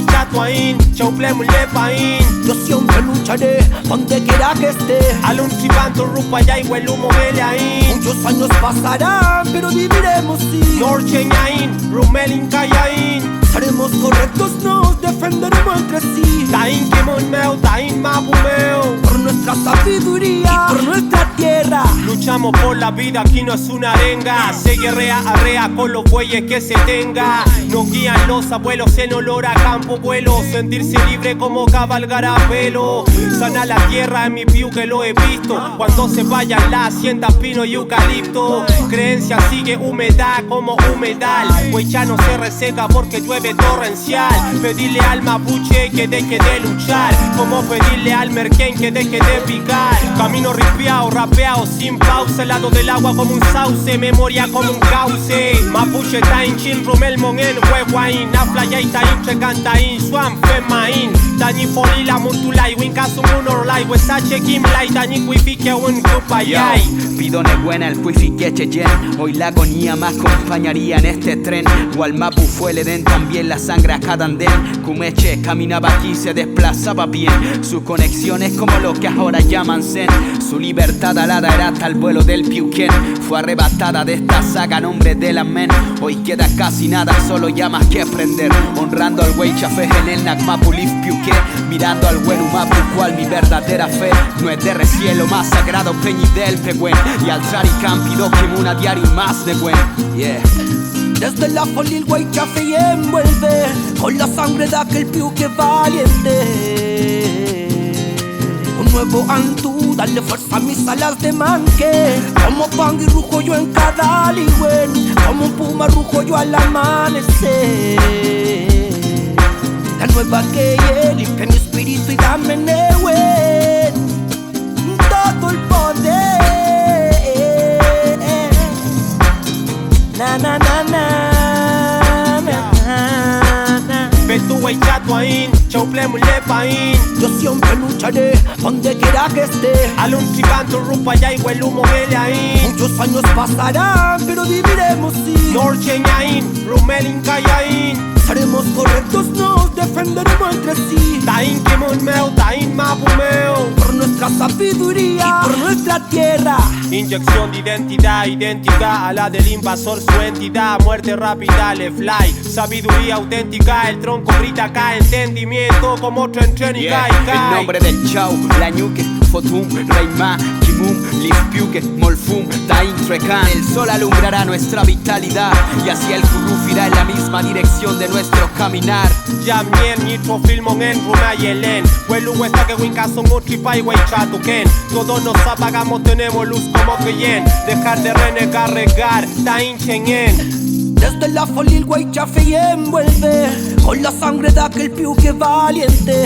Chato-Ain, Chauplem Lepain. Yo siempre lucharé donde quiera que esté. Alun Chibanto Rupaya y Huelumo Meleain. Muchos años pasarán, pero viviremos sí. Norcheñain, Rumelin Kayain. Seremos correctos, nos defenderemos entre sí. Tain Kimon Meo, Tain Mabumeo. Por nuestra sabiduría y por nuestra tierra. Luchamos por la vida, aquí no es una arenga. Se guerrea, arrea con los bueyes que se tenga. Nos guían los abuelos en olor a campo vuelo. Sentirse libre como cabalgar a pelo. Sana la tierra en mi piu que lo he visto. Cuando se vayan la hacienda pino y eucalipto. Creencia sigue humedad como humedal. Huecha no se reseca porque llueve torrencial. Pedirle al mapuche que deje de luchar, como pedirle al merquén que deje de picar. Camino ripiao, rapeao, sin pausa. Al lado del agua como un sauce, memoria como un cauce. Mapuche tain, chin, rumel, monen, huehuain. Aflayay, tain, checantain, suan, femain. Tani folila, mutulay, winkasun, unorlay. Wesache, kimlay, tani, kuifike, un kupayay. Pidone buena el puifique chechen. Hoy la agonía me acompañaría en este tren. Walmapu fue el Edén, también la sangre a cada andén. Kumeche caminaba aquí, se desplazaba bien. Sus conexiones como lo que ahora llaman zen. Su libertad alada era hasta el vuelo del Piuquén. Fue arrebatada de esta saga a nombre del amén. Hoy queda casi nada, solo llamas que prender. Honrando al wey chafé en el Nagmapu Lif Piuqué. Mirando al buen Umapu, cual mi verdadera fe. No es de recielo más sagrado peñi del pegüen. Y al Traricampido que una diario más de buen. Yeah. Desde la folia el güey chafe y envuelve con la sangre de aquel piuque valiente. Un nuevo andú, darle fuerza a mis alas de manque. Como pan y rujo yo en cada ligüen. Como un puma rujo yo al amanecer. La nueva que limpia mi espíritu y dame neuen todo el poder. Na na na na na na. Betuay Chato-Ain, Chauplem Lepain. Yo siempre lucharé donde quiera que esté. Alun Chibanto Rupaya y Huelumo Meleain. Muchos años pasarán, pero viviremos sí. Norcheñain, Rumelin Kayain. Seremos correctos, nos defenderemos entre sí. Tain Kimon Meo, Tain Mabumeo. Por nuestra sabiduría y por nuestra tierra. Inyección de identidad, idéntica a la del invasor, su entidad. Muerte rápida, le fly. Sabiduría auténtica, el tronco grita acá. Entendimiento como tren y cae. El nombre del Chau, la ñuque, Fotum, Reima, Kimum, Lifpiuque, Molfum, Tain, Trecan. El sol alumbrará nuestra vitalidad y así el Kuruf irá en la misma dirección de nuestro caminar. Yamien, Nitro, Filmon, en Runa y Elen. Huelu, Huesta, que Wincason, Utripa y Chato-Ken. Todos nos apagamos, tenemos luz como Keyen. Dejar de renegar, regar, Tain Chengen. Desde la folia el güey chafe y envuelve con la sangre de aquel piuque valiente.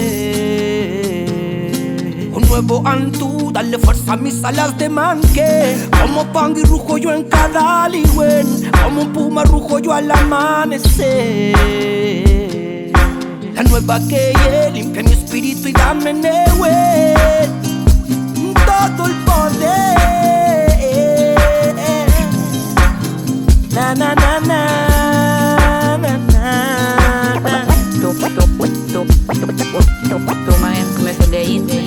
Un nuevo andú, darle fuerza a mis alas de manque. Como pan y rujo yo en cada ligüen. Como un puma rujo yo al amanecer. La nueva que limpia mi espíritu y dame neuen todo el poder. Na na na na na na. Toma en de ahí, de ahí.